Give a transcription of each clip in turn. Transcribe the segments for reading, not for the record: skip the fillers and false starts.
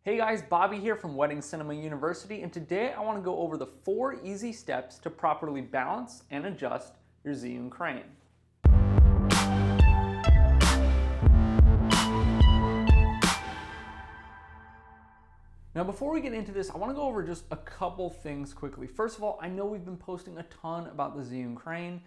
Hey guys, Bobby here from Wedding Cinema University, and today I want to go over the 4 easy steps to properly balance and adjust your Zhiyun Crane. Now before we get into this, I want to go over just a couple things quickly. First of all, I know we've been posting a ton about the Zhiyun Crane.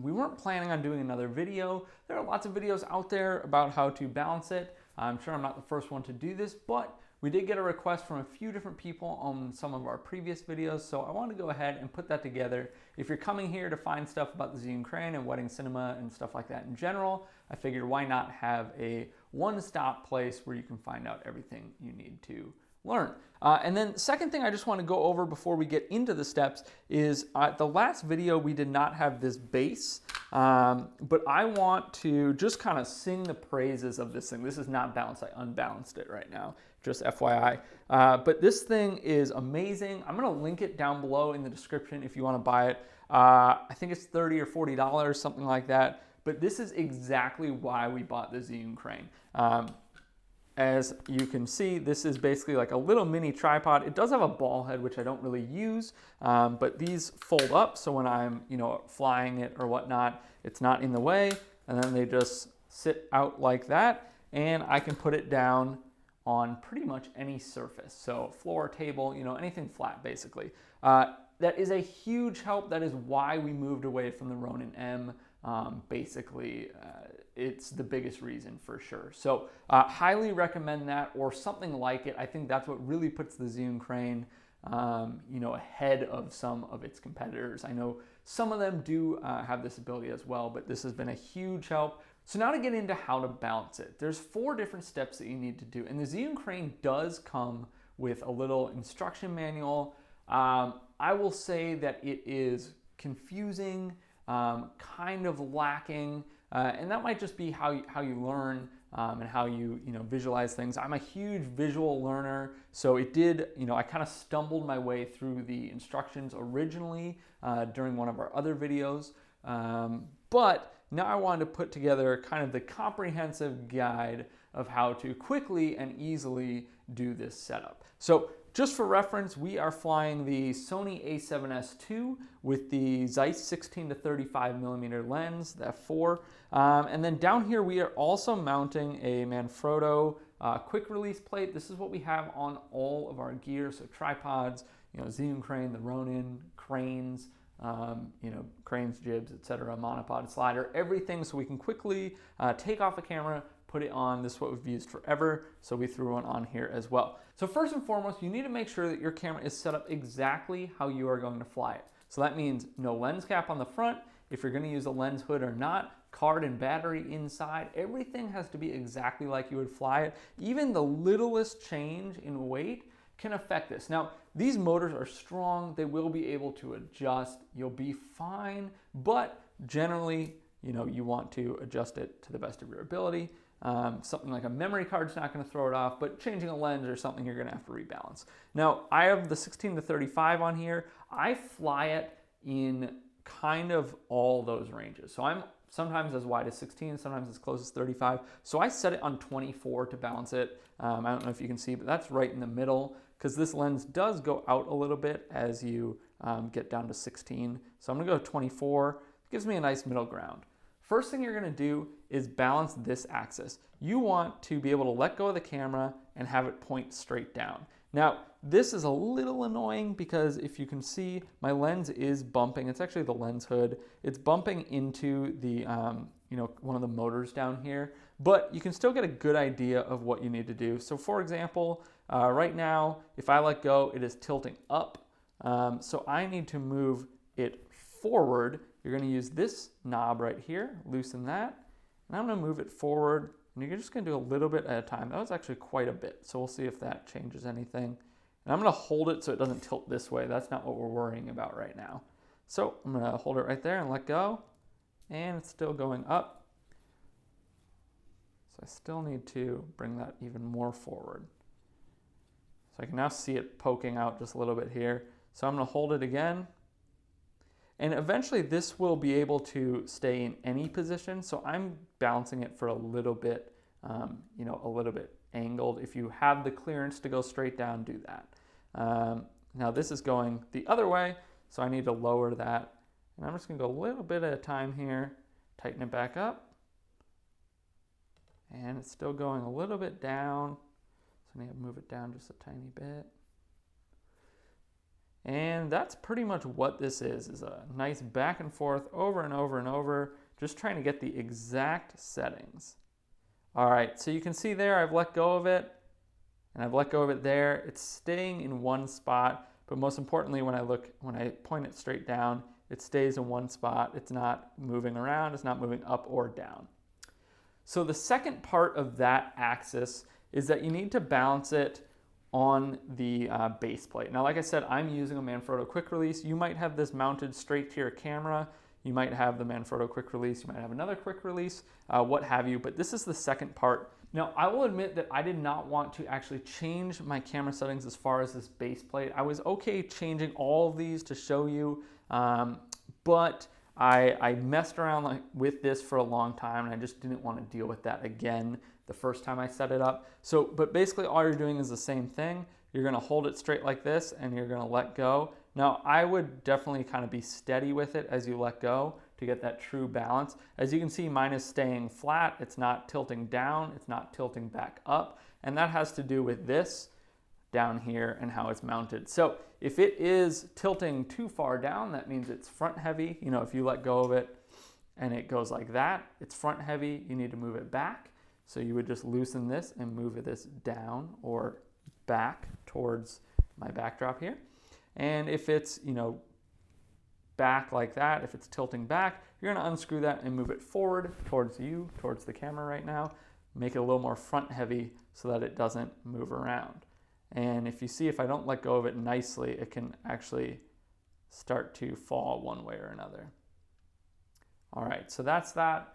We weren't planning on doing another video. There are lots of videos out there about how to balance it. I'm sure I'm not the first one to do this, but we did get a request from a few different people on some of our previous videos, so I want to go ahead and put that together. If you're coming here to find stuff about the Zhiyun Crane and wedding cinema and stuff like that in general, I figured why not have a one-stop place where you can find out everything you need to learn. And then second thing I just want to go over before we get into the steps is the last video we did not have this base, but I want to just kind of sing the praises of this thing. This is not balanced. I unbalanced it right now, just FYI. But this thing is amazing. I'm going to link it down below in the description if you want to buy it. I think it's $30 or $40, something like that. But this is exactly why we bought the Zhiyun Crane. As you can see, this is basically like a little mini tripod. It does have a ball head, which I don't really use, but these fold up, so when I'm, flying it or whatnot, it's not in the way, and then they just sit out like that, and I can put it down on pretty much any surface. So floor, table, anything flat, basically. That is a huge help. That is why we moved away from the Ronin M. It's the biggest reason for sure. So highly recommend that or something like it. I think that's what really puts the Zhiyun Crane ahead of some of its competitors. I know some of them do have this ability as well, but this has been a huge help. So now to get into how to balance it. There's 4 different steps that you need to do, and the Zhiyun Crane does come with a little instruction manual. I will say that it is confusing, kind of lacking, and that might just be how you learn and how you visualize things. I'm a huge visual learner, so it did, I kind of stumbled my way through the instructions originally during one of our other videos, but now I wanted to put together kind of the comprehensive guide of how to quickly and easily do this setup. So just for reference, we are flying the Sony a7S II with the Zeiss 16 to 35 millimeter lens, the f4. And then down here, we are also mounting a Manfrotto quick release plate. This is what we have on all of our gear. So tripods, Zhiyun Crane, the Ronin, cranes, cranes, jibs, etc., monopod, slider, everything. So we can quickly take off a camera, put it on. This is what we've used forever, so we threw one on here as well. So first and foremost, you need to make sure that your camera is set up exactly how you are going to fly it. So that means no lens cap on the front, if you're going to use a lens hood or not, card and battery inside, everything has to be exactly like you would fly it. Even the littlest change in weight can affect this. Now, these motors are strong, they will be able to adjust, you'll be fine, but generally, you want to adjust it to the best of your ability. Something like a memory card's not going to throw it off, but changing a lens or something you're going to have to rebalance. Now, I have the 16 to 35 on here. I fly it in kind of all those ranges. So I'm sometimes as wide as 16, sometimes as close as 35. So I set it on 24 to balance it. I don't know if you can see, but that's right in the middle because this lens does go out a little bit as you get down to 16. So I'm going to go 24. It gives me a nice middle ground. First thing you're going to do is balance this axis. You want to be able to let go of the camera and have it point straight down. Now, this is a little annoying because if you can see, my lens is bumping. It's actually the lens hood. It's bumping into the, one of the motors down here, but you can still get a good idea of what you need to do. So for example, right now, if I let go, it is tilting up. So I need to move it forward. You're going to use this knob right here, loosen that, and I'm going to move it forward, and you're just going to do a little bit at a time. That was actually quite a bit, so we'll see if that changes anything. And I'm going to hold it so it doesn't tilt this way. That's not what we're worrying about right now. So I'm going to hold it right there and let go, and it's still going up. So I still need to bring that even more forward. So I can now see it poking out just a little bit here. So I'm going to hold it again. And eventually this will be able to stay in any position. So I'm balancing it for a little bit, a little bit angled. If you have the clearance to go straight down, do that. Now this is going the other way, so I need to lower that. And I'm just gonna go a little bit at a time here, tighten it back up. And it's still going a little bit down. So I need to move it down just a tiny bit. And that's pretty much what this is a nice back and forth over and over and over, just trying to get the exact settings. All right, so you can see there I've let go of it, and I've let go of it there. It's staying in one spot, but most importantly, when I point it straight down, it stays in one spot. It's not moving around, it's not moving up or down. So the second part of that axis is that you need to balance it on the base plate. Now, like I said, I'm using a Manfrotto quick release. You might have this mounted straight to your camera. You might have the Manfrotto quick release. You might have another quick release, what have you. But this is the second part. Now, I will admit that I did not want to actually change my camera settings as far as this base plate. I was okay changing all of these to show you, but I messed around with this for a long time, and I just didn't want to deal with that again the first time I set it up. So, but basically all you're doing is the same thing. You're gonna hold it straight like this, and you're gonna let go. Now, I would definitely kind of be steady with it as you let go to get that true balance. As you can see, mine is staying flat. It's not tilting down, it's not tilting back up, and that has to do with this down here and how it's mounted. So if it is tilting too far down, that means it's front heavy. You know, if you let go of it and it goes like that, it's front heavy, you need to move it back. So you would just loosen this and move this down or back towards my backdrop here. And if it's, you know, back like that, if it's tilting back, you're gonna unscrew that and move it forward towards you, towards the camera right now. Make it a little more front heavy so that it doesn't move around. And if you see, if I don't let go of it nicely, it can actually start to fall one way or another. All right, so that's that.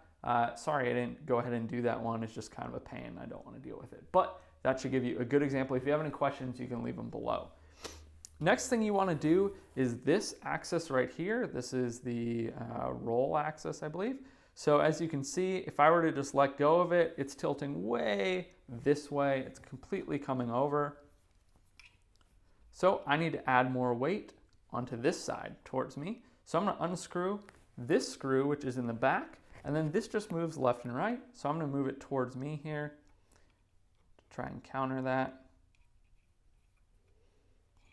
Sorry I didn't go ahead and do that one. It's just kind of a pain. I don't want to deal with it. But that should give you a good example. If you have any questions, you can leave them below. Next thing you want to do is this axis right here. This is the roll axis, I believe. So as you can see, if I were to just let go of it, it's tilting way this way. It's completely coming over. So I need to add more weight onto this side towards me. So I'm going to unscrew this screw, which is in the back, and then this just moves left and right. So I'm going to move it towards me here to try and counter that.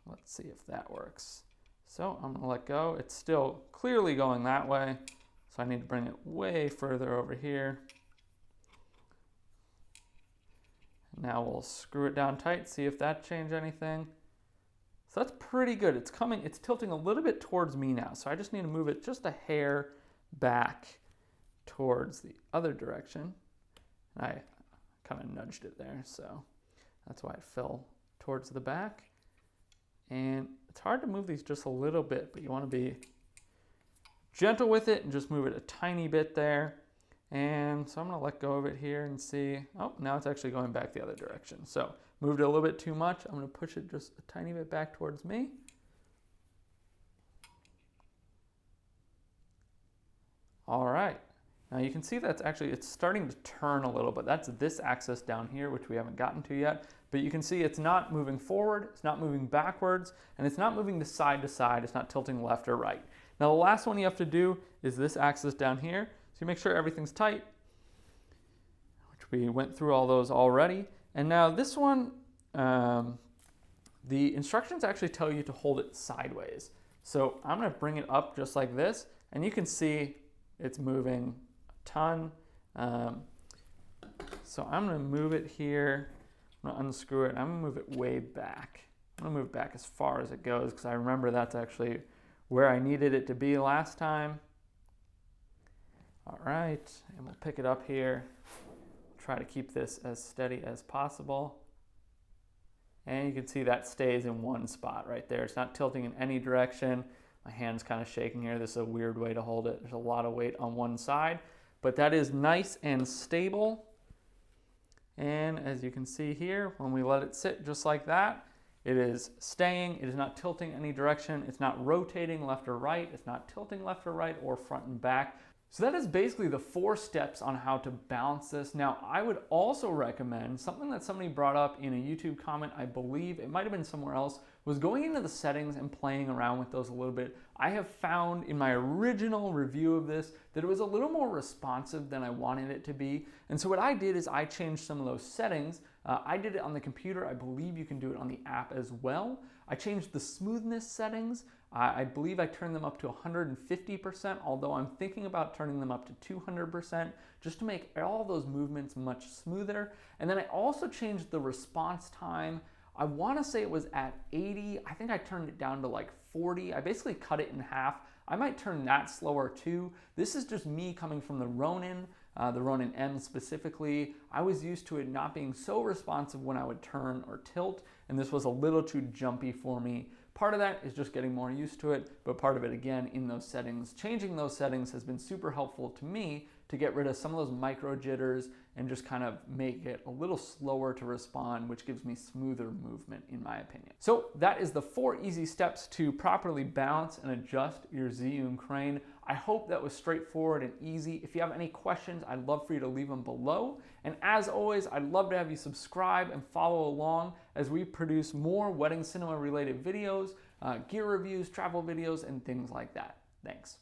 Let's see if that works. So I'm going to let go. It's still clearly going that way. So I need to bring it way further over here. Now we'll screw it down tight, see if that changed anything. So that's pretty good. It's coming, it's tilting a little bit towards me now. So I just need to move it just a hair back towards the other direction. And I kind of nudged it there, so that's why it fell towards the back. And it's hard to move these just a little bit, but you want to be gentle with it and just move it a tiny bit there. And so I'm going to let go of it here and see, oh, now it's actually going back the other direction. So moved it a little bit too much. I'm going to push it just a tiny bit back towards me. All right. Now you can see that's actually, it's starting to turn a little bit. That's this axis down here, which we haven't gotten to yet. But you can see it's not moving forward, it's not moving backwards, and it's not moving side to side. It's not tilting left or right. Now the last one you have to do is this axis down here. So you make sure everything's tight, which we went through all those already. And now this one, the instructions actually tell you to hold it sideways. So I'm going to bring it up just like this, and you can see it's moving a ton. So I'm going to move it here. I'm going to unscrew it. I'm going to move it way back. I'm going to move it back as far as it goes because I remember that's actually where I needed it to be last time. All right, and we'll pick it up here. Try to keep this as steady as possible. And you can see that stays in one spot right there. It's not tilting in any direction. My hand's kind of shaking here. This is a weird way to hold it. There's a lot of weight on one side, but that is nice and stable. And as you can see here, when we let it sit just like that, it is staying. It is not tilting any direction. It's not rotating left or right. It's not tilting left or right or front and back. So that is basically the 4 steps on how to balance this. Now, I would also recommend something that somebody brought up in a YouTube comment, I believe it might have been somewhere else, was going into the settings and playing around with those a little bit. I have found in my original review of this that it was a little more responsive than I wanted it to be. And so what I did is I changed some of those settings. I did it on the computer. I believe you can do it on the app as well. I changed the smoothness settings. I believe I turned them up to 150%, although I'm thinking about turning them up to 200% just to make all those movements much smoother. And then I also changed the response time. I want to say it was at 80. I think I turned it down to like 40. I basically cut it in half. I might turn that slower too. This is just me coming from the Ronin M specifically. I was used to it not being so responsive when I would turn or tilt, and this was a little too jumpy for me. Part of that is just getting more used to it, but part of it, again, in those settings. Changing those settings has been super helpful to me to get rid of some of those micro jitters and just kind of make it a little slower to respond, which gives me smoother movement in my opinion. So that is the 4 easy steps to properly balance and adjust your Zhiyun Crane. I hope that was straightforward and easy. If you have any questions, I'd love for you to leave them below. And as always, I'd love to have you subscribe and follow along as we produce more wedding cinema related videos, gear reviews, travel videos, and things like that. Thanks.